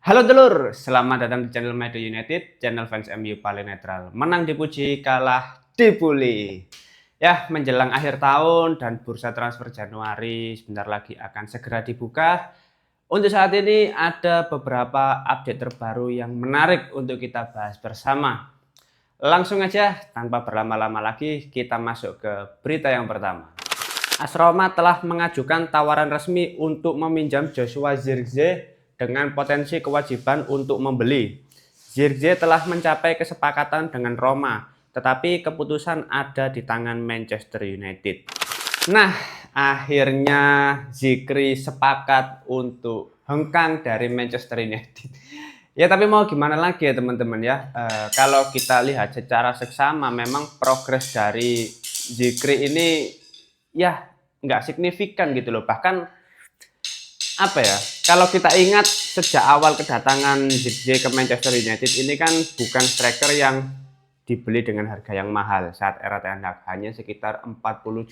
Halo dulur, selamat datang di channel Made United, channel fans MU paling netral. Menang dipuji, kalah dibully. Ya, menjelang akhir tahun dan bursa transfer Januari sebentar lagi akan segera dibuka. Untuk saat ini ada beberapa update terbaru yang menarik untuk kita bahas bersama. Langsung aja, tanpa berlama-lama lagi, kita masuk ke berita yang pertama. AS Roma telah mengajukan tawaran resmi untuk meminjam Joshua Zirkzee dengan potensi kewajiban untuk membeli. Zirkzee telah mencapai kesepakatan dengan Roma, tetapi keputusan ada di tangan Manchester United. Nah, akhirnya Zikri sepakat untuk hengkang dari Manchester United. Ya, tapi mau gimana lagi ya teman-teman ya. Kalau kita lihat secara seksama, memang progres dari Zikri ini ya nggak signifikan gitu loh. Bahkan apa ya, kalau kita ingat sejak awal kedatangan Zirkzee ke Manchester United ini kan bukan striker yang dibeli dengan harga yang mahal saat era Ten Hag, hanya sekitar 40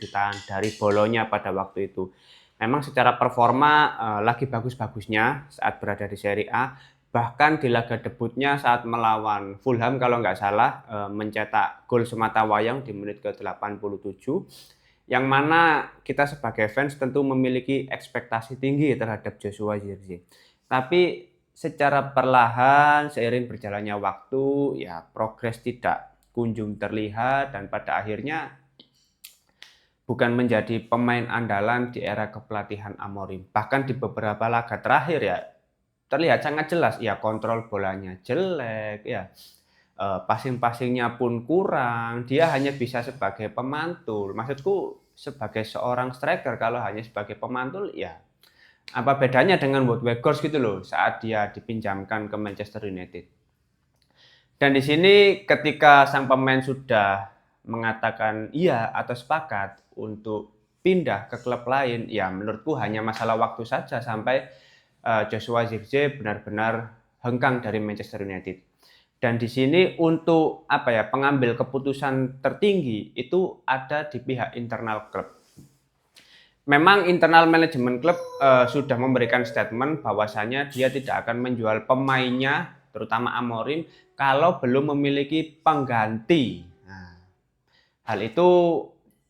jutaan dari Bolonya pada waktu itu. Memang secara performa lagi bagus-bagusnya saat berada di Serie A, bahkan di laga debutnya saat melawan Fulham kalau nggak salah mencetak gol semata wayang di menit ke-87, yang mana kita sebagai fans tentu memiliki ekspektasi tinggi terhadap Joshua Zirkzee. Tapi secara perlahan seiring berjalannya waktu ya progres tidak kunjung terlihat dan pada akhirnya bukan menjadi pemain andalan di era kepelatihan Amorim. Bahkan di beberapa laga terakhir ya terlihat sangat jelas ya kontrol bolanya jelek ya, passing-passingnya pun kurang, dia hanya bisa sebagai pemantul. Maksudku sebagai seorang striker kalau hanya sebagai pemantul ya apa bedanya dengan Wout Weghorst gitu loh saat dia dipinjamkan ke Manchester United. Dan di sini ketika sang pemain sudah mengatakan iya atau sepakat untuk pindah ke klub lain, ya menurutku hanya masalah waktu saja sampai Joshua Zirkzee benar-benar hengkang dari Manchester United. Dan di sini untuk apa ya pengambil keputusan tertinggi itu ada di pihak internal klub. Memang internal manajemen klub sudah memberikan statement bahwasanya dia tidak akan menjual pemainnya, terutama Amorim, kalau belum memiliki pengganti. Nah, hal itu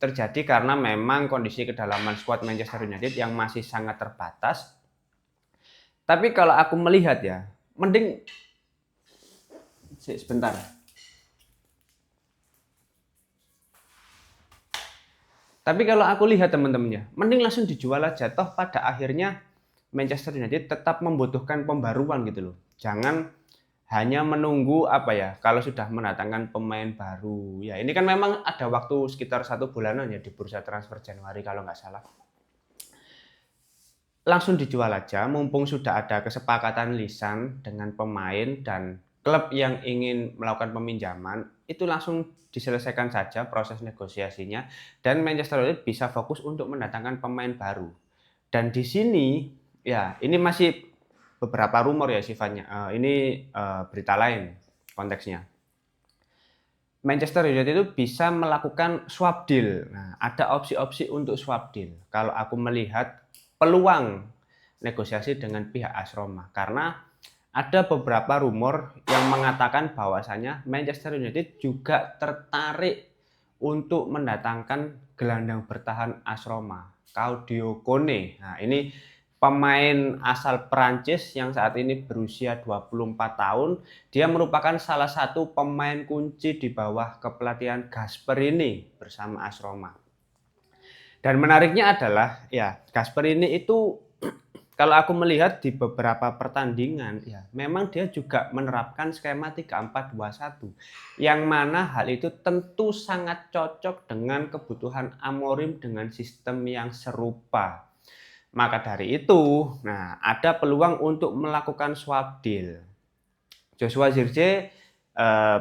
terjadi karena memang kondisi kedalaman skuad Manchester United yang masih sangat terbatas. Tapi kalau aku melihat ya, mending sebentar. Tapi kalau aku lihat teman-temannya, mending langsung dijual aja. Toh pada akhirnya Manchester United tetap membutuhkan pembaruan gitu loh. Jangan hanya menunggu apa ya, kalau sudah mendatangkan pemain baru. Ya ini kan memang ada waktu sekitar 1 bulanan ya di bursa transfer Januari kalau nggak salah. Langsung dijual aja, mumpung sudah ada kesepakatan lisan dengan pemain dan klub yang ingin melakukan peminjaman, itu langsung diselesaikan saja proses negosiasinya dan Manchester United bisa fokus untuk mendatangkan pemain baru. Dan di sini ya ini masih beberapa rumor ya sifatnya. Ini berita lain konteksnya. Manchester United itu bisa melakukan swap deal. Nah, ada opsi-opsi untuk swap deal. Kalau aku melihat peluang negosiasi dengan pihak AS Roma, karena ada beberapa rumor yang mengatakan bahwasanya Manchester United juga tertarik untuk mendatangkan gelandang bertahan AS Roma, Claudio Kone. Nah, ini pemain asal Prancis yang saat ini berusia 24 tahun. Dia merupakan salah satu pemain kunci di bawah kepelatihan Gasperini bersama AS Roma. Dan menariknya adalah ya Gasperini itu kalau aku melihat di beberapa pertandingan ya memang dia juga menerapkan skema 3-4-2-1 yang mana hal itu tentu sangat cocok dengan kebutuhan Amorim dengan sistem yang serupa. Maka dari itu, nah ada peluang untuk melakukan swap deal. Joshua Zirkzee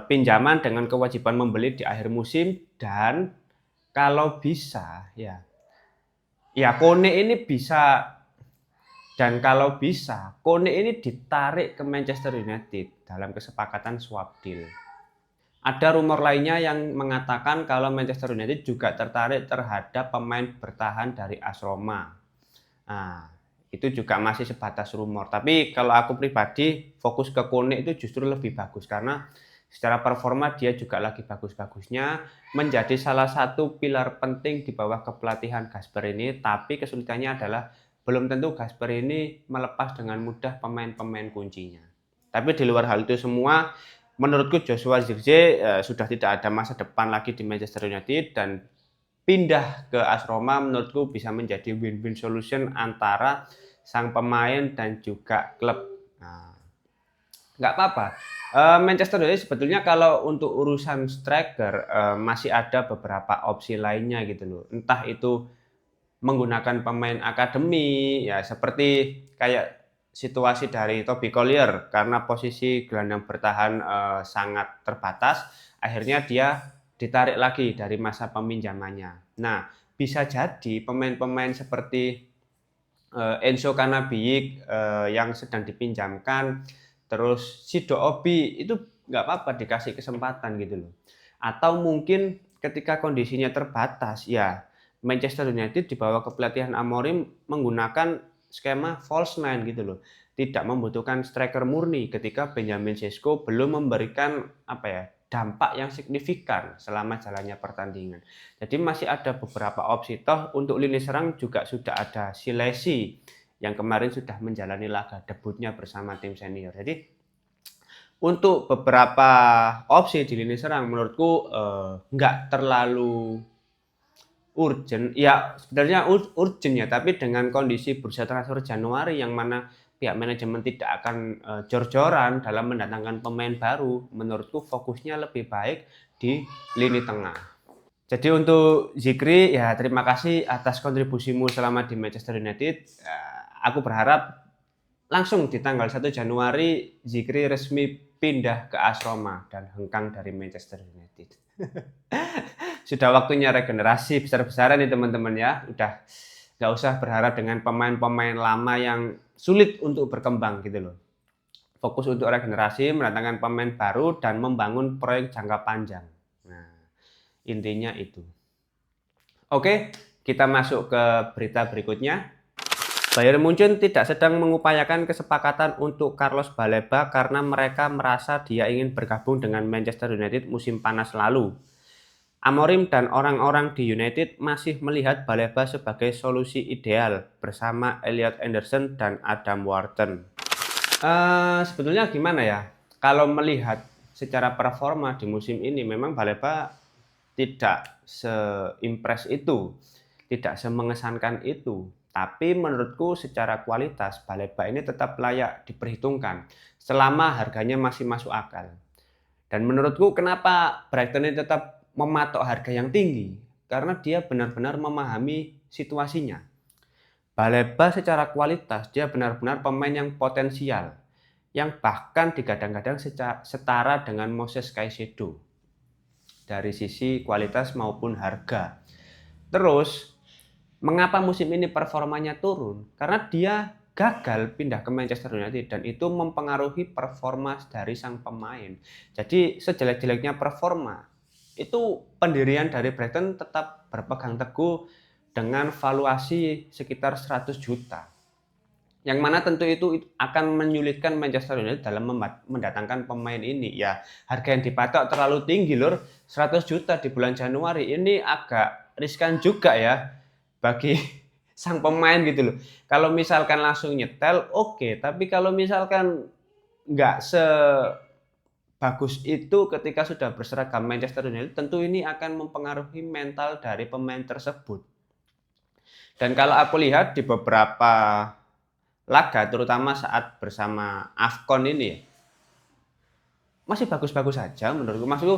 pinjaman dengan kewajiban membeli di akhir musim dan kalau bisa ya Kone ini bisa dan kalau bisa Kone ini ditarik ke Manchester United dalam kesepakatan swap deal. Ada rumor lainnya yang mengatakan kalau Manchester United juga tertarik terhadap pemain bertahan dari AS Roma. Nah, itu juga masih sebatas rumor. Tapi kalau aku pribadi fokus ke Kone itu justru lebih bagus karena secara performa dia juga lagi bagus-bagusnya, menjadi salah satu pilar penting di bawah kepelatihan Gasper ini. Tapi kesulitannya adalah belum tentu Gasper ini melepas dengan mudah pemain-pemain kuncinya. Tapi di luar hal itu semua, menurutku Joshua Zirkzee sudah tidak ada masa depan lagi di Manchester United, dan pindah ke AS Roma menurutku bisa menjadi win-win solution antara sang pemain dan juga klub. Nah, nggak apa-apa. Manchester United sebetulnya kalau untuk urusan striker masih ada beberapa opsi lainnya gitu loh. Entah itu menggunakan pemain akademi ya, seperti kayak situasi dari Toby Collier, karena posisi gelandang bertahan sangat terbatas, akhirnya dia ditarik lagi dari masa peminjamannya. Nah, bisa jadi pemain-pemain seperti Enzo Cannabiyik yang sedang dipinjamkan, terus Sido Obi itu nggak apa-apa dikasih kesempatan gitu loh. Atau mungkin ketika kondisinya terbatas, ya Manchester United di bawah kepelatihan Amorim menggunakan skema false nine gitu loh. Tidak membutuhkan striker murni ketika Benjamin Sesko belum memberikan apa ya, dampak yang signifikan selama jalannya pertandingan. Jadi masih ada beberapa opsi. Toh untuk lini serang juga sudah ada Silesi yang kemarin sudah menjalani laga debutnya bersama tim senior. Jadi untuk beberapa opsi di lini serang menurutku nggak terlalu urgent. Ya sebenarnya urgent ya, tapi dengan kondisi bursa transfer Januari yang mana pihak manajemen tidak akan jor-joran dalam mendatangkan pemain baru, menurutku fokusnya lebih baik di lini tengah. Jadi untuk Zikri, ya terima kasih atas kontribusimu selama di Manchester United. Aku berharap langsung di tanggal 1 Januari Zikri resmi pindah ke AS Roma dan hengkang dari Manchester United. Sudah waktunya regenerasi besar-besaran nih teman-teman ya. Udah nggak usah berharap dengan pemain-pemain lama yang sulit untuk berkembang gitu loh. Fokus untuk regenerasi, mendatangkan pemain baru dan membangun proyek jangka panjang. Nah, intinya itu. Oke, kita masuk ke berita berikutnya. Bayern Munchen tidak sedang mengupayakan kesepakatan untuk Carlos Baleba karena mereka merasa dia ingin bergabung dengan Manchester United musim panas lalu. Amorim dan orang-orang di United masih melihat Baleba sebagai solusi ideal bersama Elliot Anderson dan Adam Wharton. Sebetulnya gimana ya? Kalau melihat secara performa di musim ini, memang Baleba tidak se-impress itu, tidak semengesankan itu. Tapi menurutku secara kualitas Baleba ini tetap layak diperhitungkan selama harganya masih masuk akal. Dan menurutku kenapa Brighton ini tetap mematok harga yang tinggi? Karena dia benar-benar memahami situasinya. Baleba secara kualitas dia benar-benar pemain yang potensial, yang bahkan digadang-gadang setara dengan Moses Caicedo dari sisi kualitas maupun harga. Terus mengapa musim ini performanya turun? Karena dia gagal pindah ke Manchester United dan itu mempengaruhi performa dari sang pemain. Jadi sejelek-jeleknya performa, itu pendirian dari Brighton tetap berpegang teguh dengan valuasi sekitar 100 juta. Yang mana tentu itu akan menyulitkan Manchester United dalam mendatangkan pemain ini. Ya, harga yang dipatok terlalu tinggi lur, 100 juta di bulan Januari. Ini agak riskan juga ya bagi sang pemain gitu loh. Kalau misalkan langsung nyetel, oke. Tapi kalau misalkan nggak sebagus itu ketika sudah berseragam Manchester United, tentu ini akan mempengaruhi mental dari pemain tersebut. Dan kalau aku lihat di beberapa laga, terutama saat bersama AFCON ini, masih bagus-bagus saja menurutku. Maksudku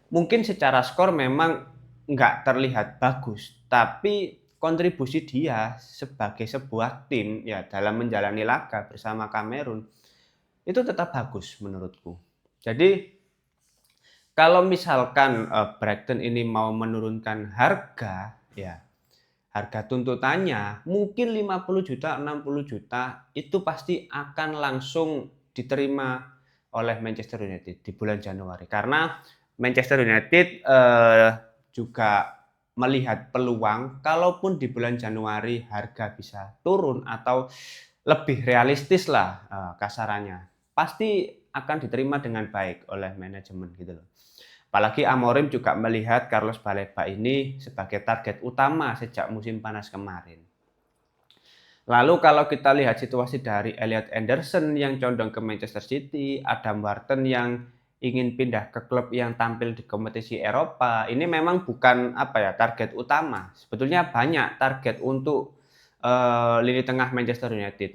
mungkin secara skor memang nggak terlihat bagus, tapi kontribusi dia sebagai sebuah tim ya dalam menjalani laga bersama Kamerun itu tetap bagus menurutku. Jadi kalau misalkan Brighton ini mau menurunkan harga, ya harga tuntutannya mungkin 50 juta, 60 juta itu pasti akan langsung diterima oleh Manchester United di bulan Januari. Karena Manchester United juga melihat peluang kalaupun di bulan Januari harga bisa turun atau lebih realistis lah kasarannya, pasti akan diterima dengan baik oleh manajemen gitu loh. Apalagi Amorim juga melihat Carlos Baleba ini sebagai target utama sejak musim panas kemarin. Lalu kalau kita lihat situasi dari Elliot Anderson yang condong ke Manchester City, Adam Wharton yang ingin pindah ke klub yang tampil di kompetisi Eropa, ini memang bukan target utama. Sebetulnya banyak target untuk lini tengah Manchester United.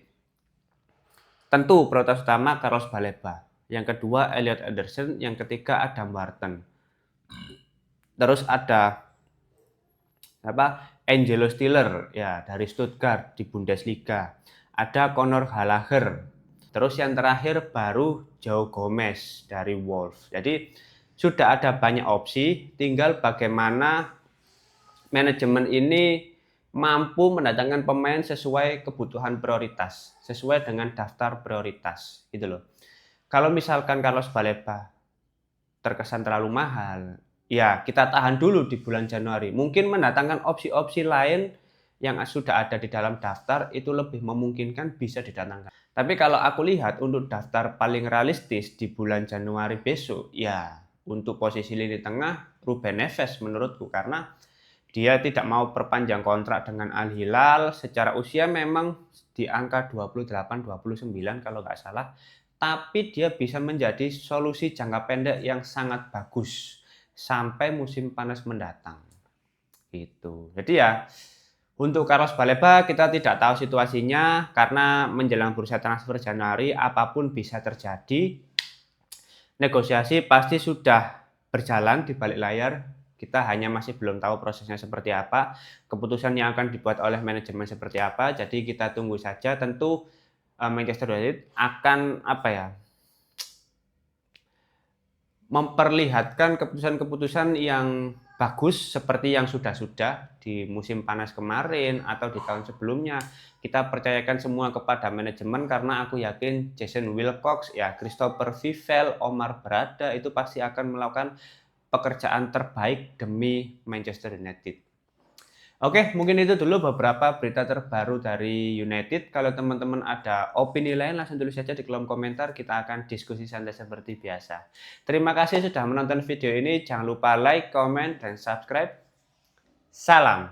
Tentu prioritas utama Carlos Baleba, yang kedua Elliot Anderson, yang ketiga Adam Wharton. Terus ada Angelo Stiller ya dari Stuttgart di Bundesliga. Ada Conor Gallagher. Terus yang terakhir baru Joe Gomez dari Wolves. Jadi sudah ada banyak opsi, tinggal bagaimana manajemen ini mampu mendatangkan pemain sesuai kebutuhan prioritas, sesuai dengan daftar prioritas gitu loh. Kalau misalkan Carlos Baleba terkesan terlalu mahal, ya kita tahan dulu di bulan Januari. Mungkin mendatangkan opsi-opsi lain yang sudah ada di dalam daftar itu lebih memungkinkan bisa didatangkan. Tapi kalau aku lihat untuk daftar paling realistis di bulan Januari besok, ya untuk posisi lini tengah Ruben Neves menurutku, karena dia tidak mau perpanjang kontrak dengan Al Hilal. Secara usia memang di angka 28-29 kalau nggak salah, tapi dia bisa menjadi solusi jangka pendek yang sangat bagus sampai musim panas mendatang. Gitu. Jadi ya untuk Carlos Baleba kita tidak tahu situasinya karena menjelang bursa transfer Januari apapun bisa terjadi. Negosiasi pasti sudah berjalan di balik layar. Kita hanya masih belum tahu prosesnya seperti apa, keputusan yang akan dibuat oleh manajemen seperti apa. Jadi kita tunggu saja. Tentu Manchester United akan memperlihatkan keputusan-keputusan yang bagus seperti yang sudah-sudah di musim panas kemarin atau di tahun sebelumnya. Kita percayakan semua kepada manajemen karena aku yakin Jason Wilcox, Christopher Vivell, Omar Berada itu pasti akan melakukan pekerjaan terbaik demi Manchester United. Oke, mungkin itu dulu beberapa berita terbaru dari United. Kalau teman-teman ada opini lain, langsung tulis saja di kolom komentar. Kita akan diskusi santai seperti biasa. Terima kasih sudah menonton video ini. Jangan lupa like, comment, dan subscribe. Salam.